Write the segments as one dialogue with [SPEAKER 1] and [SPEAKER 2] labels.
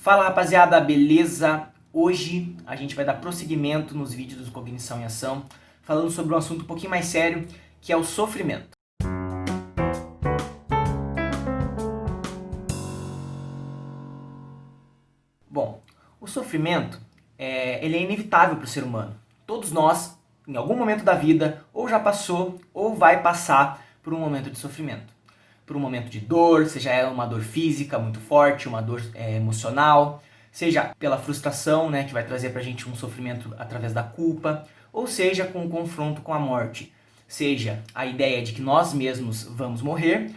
[SPEAKER 1] Fala rapaziada, beleza? Hoje a gente vai dar prosseguimento nos vídeos do Cognição em Ação, falando sobre um assunto um pouquinho mais sério, que é o sofrimento. Bom, o sofrimento ele é inevitável para o ser humano. Todos nós, em algum momento da vida, ou já passou ou vai passar por um momento de sofrimento. Por um momento de dor, seja ela uma dor física muito forte, uma dor emocional, seja pela frustração, que vai trazer pra gente um sofrimento através da culpa, ou seja com o confronto com a morte, seja a ideia de que nós mesmos vamos morrer,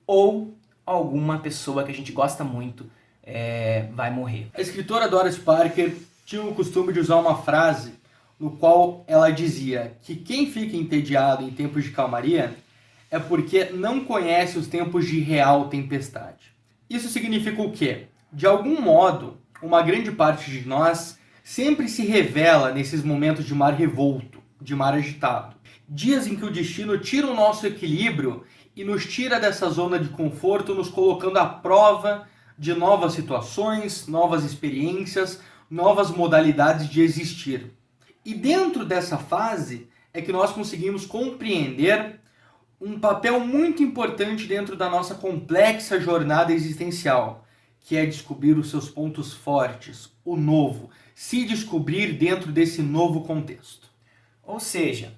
[SPEAKER 1] ou alguma pessoa que a gente gosta muito vai morrer.
[SPEAKER 2] A escritora Doris Parker tinha o costume de usar uma frase no qual ela dizia que quem fica entediado em tempos de calmaria é porque não conhece os tempos de real tempestade. Isso significa o quê? De algum modo, uma grande parte de nós sempre se revela nesses momentos de mar revolto, de mar agitado. Dias em que o destino tira o nosso equilíbrio e nos tira dessa zona de conforto, nos colocando à prova de novas situações, novas experiências, novas modalidades de existir. E dentro dessa fase é que nós conseguimos compreender um papel muito importante dentro da nossa complexa jornada existencial, que é descobrir os seus pontos fortes, o novo, se descobrir dentro desse novo contexto.
[SPEAKER 1] Ou seja,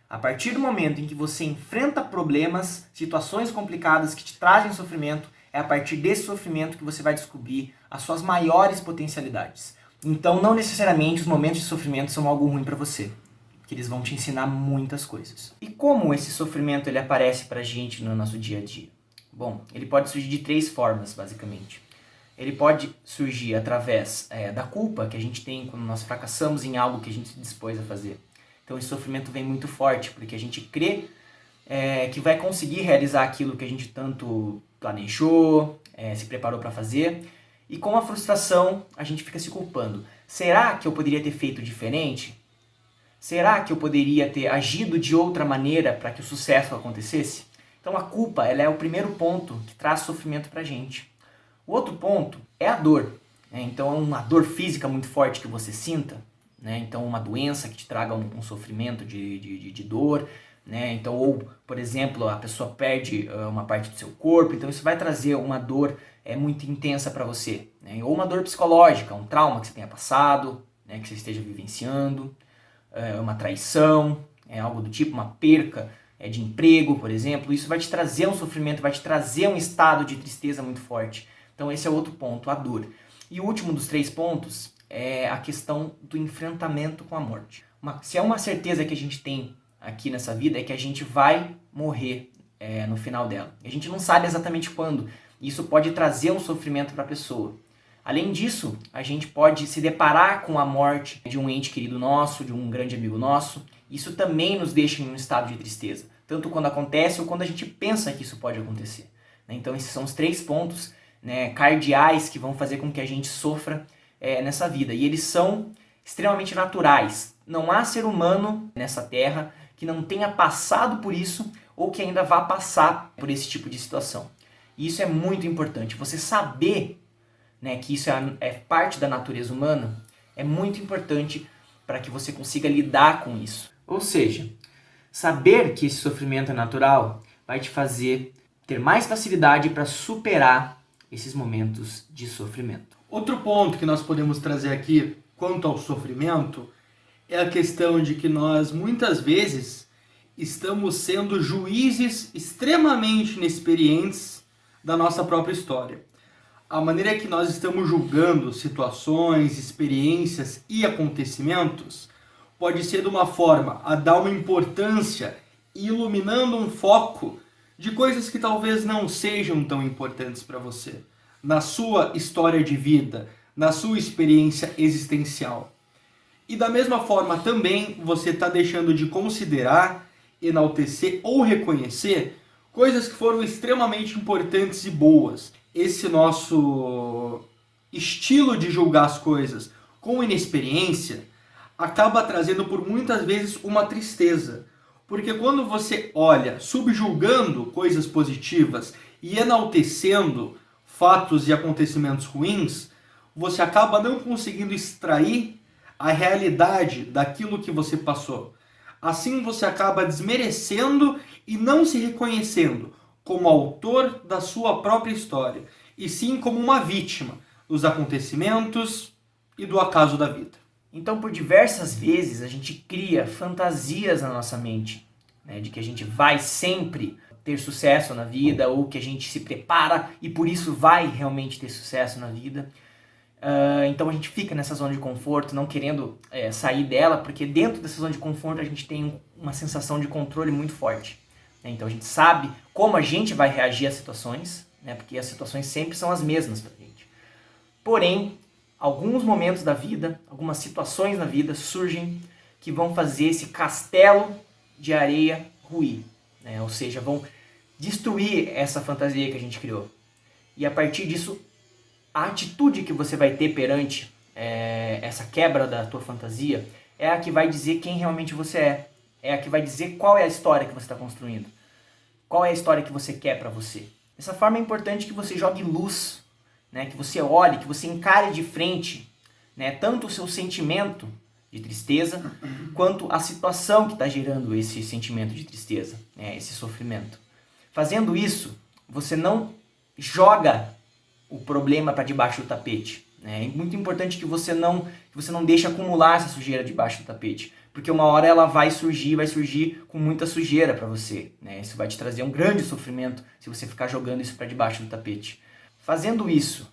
[SPEAKER 1] a partir do momento em que você enfrenta problemas, situações complicadas que te trazem sofrimento, é a partir desse sofrimento que você vai descobrir as suas maiores potencialidades. Então, não necessariamente os momentos de sofrimento são algo ruim para você, que eles vão te ensinar muitas coisas. E como esse sofrimento ele aparece pra gente no nosso dia a dia? Bom, ele pode surgir de três formas, basicamente. Ele pode surgir através da culpa que a gente tem quando nós fracassamos em algo que a gente se dispôs a fazer. Então esse sofrimento vem muito forte, porque a gente crê que vai conseguir realizar aquilo que a gente tanto planejou, se preparou para fazer, e com a frustração a gente fica se culpando. Será que eu poderia ter feito diferente? Será que eu poderia ter agido de outra maneira para que o sucesso acontecesse? Então a culpa ela é o primeiro ponto que traz sofrimento para a gente. O outro ponto é a dor. Então uma dor física muito forte que você sinta, então uma doença que te traga um sofrimento de dor, então, ou, por exemplo, a pessoa perde uma parte do seu corpo, então isso vai trazer uma dor muito intensa para você. Ou uma dor psicológica, um trauma que você tenha passado, que você esteja vivenciando. Uma traição, algo do tipo, uma perca de emprego, por exemplo, isso vai te trazer um sofrimento, vai te trazer um estado de tristeza muito forte. Então esse é outro ponto, a dor. E o último dos três pontos é a questão do enfrentamento com a morte. Se é uma certeza que a gente tem aqui nessa vida é que a gente vai morrer no final dela. A gente não sabe exatamente quando. Isso pode trazer um sofrimento para a pessoa. Além disso, a gente pode se deparar com a morte de um ente querido nosso, de um grande amigo nosso. Isso também nos deixa em um estado de tristeza, tanto quando acontece ou quando a gente pensa que isso pode acontecer. Então esses são os três pontos cardeais que vão fazer com que a gente sofra nessa vida. E eles são extremamente naturais. Não há ser humano nessa terra que não tenha passado por isso ou que ainda vá passar por esse tipo de situação. E isso é muito importante. Você saber que isso é parte da natureza humana, é muito importante para que você consiga lidar com isso. Ou seja, saber que esse sofrimento é natural vai te fazer ter mais facilidade para superar esses momentos de sofrimento.
[SPEAKER 2] Outro ponto que nós podemos trazer aqui quanto ao sofrimento é a questão de que nós muitas vezes estamos sendo juízes extremamente inexperientes da nossa própria história. A maneira que nós estamos julgando situações, experiências e acontecimentos pode ser de uma forma a dar uma importância e iluminando um foco de coisas que talvez não sejam tão importantes para você, na sua história de vida, na sua experiência existencial. E da mesma forma também você está deixando de considerar, enaltecer ou reconhecer coisas que foram extremamente importantes e boas. Esse nosso estilo de julgar as coisas com inexperiência acaba trazendo por muitas vezes uma tristeza. Porque quando você olha subjulgando coisas positivas e enaltecendo fatos e acontecimentos ruins, você acaba não conseguindo extrair a realidade daquilo que você passou. Assim você acaba desmerecendo e não se reconhecendo como autor da sua própria história, e sim como uma vítima dos acontecimentos e do acaso da vida.
[SPEAKER 1] Então, por diversas vezes, a gente cria fantasias na nossa mente, né, de que a gente vai sempre ter sucesso na vida, ou que a gente se prepara e por isso vai realmente ter sucesso na vida. Então a gente fica nessa zona de conforto, não querendo sair dela, porque dentro dessa zona de conforto a gente tem uma sensação de controle muito forte. Né? Então a gente sabe como a gente vai reagir às situações, né? Porque as situações sempre são as mesmas pra gente. Porém, alguns momentos da vida, algumas situações na vida surgem que vão fazer esse castelo de areia ruir, né? Ou seja, vão destruir essa fantasia que a gente criou. E a partir disso, a atitude que você vai ter perante essa quebra da tua fantasia é a que vai dizer quem realmente você é. É a que vai dizer qual é a história que você está construindo. Qual é a história que você quer para você. Dessa forma é importante que você jogue luz, né? Que você olhe, que você encare de frente, né? Tanto o seu sentimento de tristeza, quanto a situação que está gerando esse sentimento de tristeza, né? Esse sofrimento. Fazendo isso, você não joga o problema para debaixo do tapete. É muito importante que você não deixe acumular essa sujeira debaixo do tapete, porque uma hora ela vai surgir com muita sujeira para você. Né? Isso vai te trazer um grande sofrimento se você ficar jogando isso para debaixo do tapete. Fazendo isso,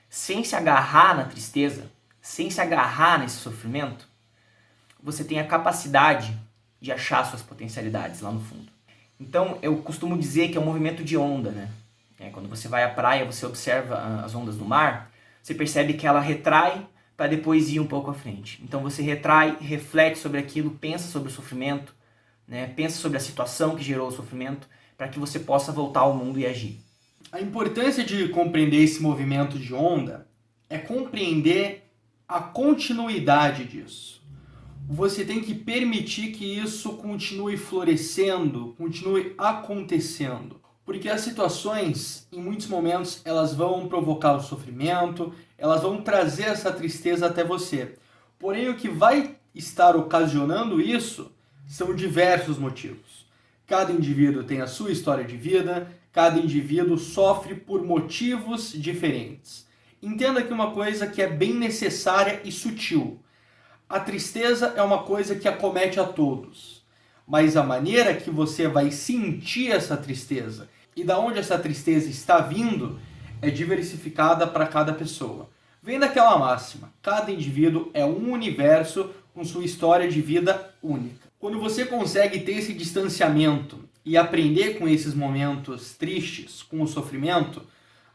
[SPEAKER 1] sem se agarrar na tristeza, sem se agarrar nesse sofrimento, você tem a capacidade de achar suas potencialidades lá no fundo. Então eu costumo dizer que é um movimento de onda, né? Quando você vai à praia, você observa as ondas do mar, você percebe que ela retrai para depois ir um pouco à frente. Então você retrai, reflete sobre aquilo, pensa sobre o sofrimento, né? Pensa sobre a situação que gerou o sofrimento, para que você possa voltar ao mundo e agir.
[SPEAKER 2] A importância de compreender esse movimento de onda é compreender a continuidade disso. Você tem que permitir que isso continue florescendo, continue acontecendo. Porque as situações, em muitos momentos, elas vão provocar o sofrimento, elas vão trazer essa tristeza até você. Porém, o que vai estar ocasionando isso são diversos motivos. Cada indivíduo tem a sua história de vida, cada indivíduo sofre por motivos diferentes. Entenda aqui uma coisa que é bem necessária e sutil. A tristeza é uma coisa que acomete a todos, mas a maneira que você vai sentir essa tristeza e da onde essa tristeza está vindo é diversificada para cada pessoa. Vem daquela máxima, cada indivíduo é um universo com sua história de vida única. Quando você consegue ter esse distanciamento e aprender com esses momentos tristes, com o sofrimento,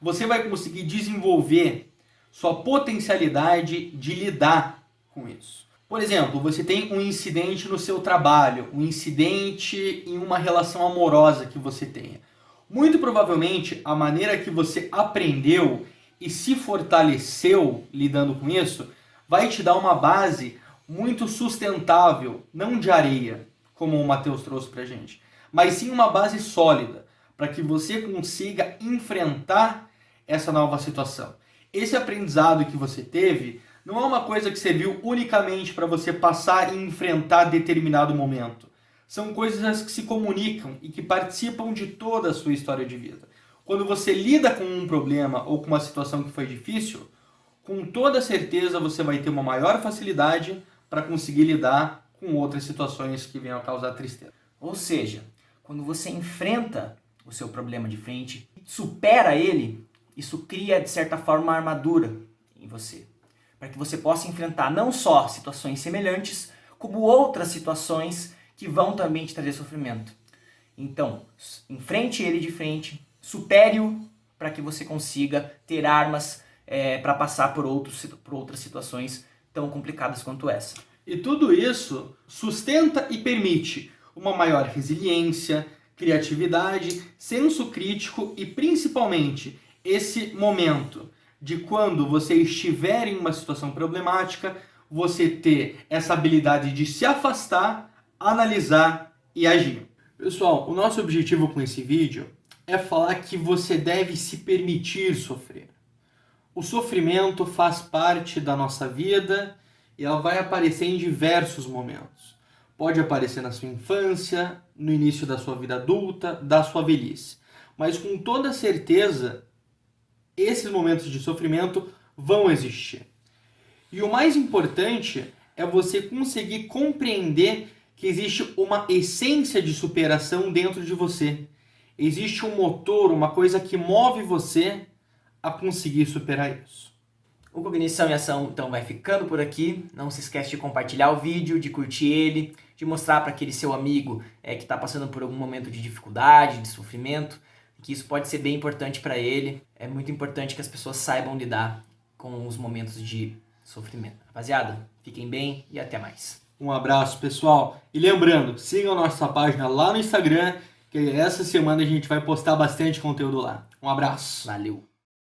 [SPEAKER 2] você vai conseguir desenvolver sua potencialidade de lidar com isso. Por exemplo, você tem um incidente no seu trabalho, um incidente em uma relação amorosa que você tenha. Muito provavelmente, a maneira que você aprendeu e se fortaleceu lidando com isso vai te dar uma base muito sustentável, não de areia, como o Matheus trouxe pra gente, mas sim uma base sólida, para que você consiga enfrentar essa nova situação. Esse aprendizado que você teve não é uma coisa que serviu unicamente para você passar e enfrentar determinado momento. São coisas que se comunicam e que participam de toda a sua história de vida. Quando você lida com um problema ou com uma situação que foi difícil, com toda certeza você vai ter uma maior facilidade para conseguir lidar com outras situações que venham a causar tristeza.
[SPEAKER 1] Ou seja, quando você enfrenta o seu problema de frente, supera ele, isso cria, de certa forma, uma armadura em você. Para que você possa enfrentar não só situações semelhantes, como outras situações que vão também te trazer sofrimento. Então, enfrente ele de frente, supere-o para que você consiga ter armas para passar por outras situações tão complicadas quanto essa.
[SPEAKER 2] E tudo isso sustenta e permite uma maior resiliência, criatividade, senso crítico e principalmente esse momento de quando você estiver em uma situação problemática, você ter essa habilidade de se afastar, analisar e agir. Pessoal, o nosso objetivo com esse vídeo é falar que você deve se permitir sofrer. O sofrimento faz parte da nossa vida e ela vai aparecer em diversos momentos. Pode aparecer na sua infância, no início da sua vida adulta, da sua velhice. Mas com toda certeza, esses momentos de sofrimento vão existir. E o mais importante é você conseguir compreender que existe uma essência de superação dentro de você. Existe um motor, uma coisa que move você a conseguir superar isso.
[SPEAKER 1] O Cognição em Ação então vai ficando por aqui. Não se esquece de compartilhar o vídeo, de curtir ele, de mostrar para aquele seu amigo que está passando por algum momento de dificuldade, de sofrimento, que isso pode ser bem importante para ele. É muito importante que as pessoas saibam lidar com os momentos de sofrimento. Rapaziada, fiquem bem e até mais.
[SPEAKER 2] Um abraço, pessoal. E lembrando, sigam nossa página lá no Instagram, que essa semana a gente vai postar bastante conteúdo lá. Um abraço.
[SPEAKER 1] Valeu.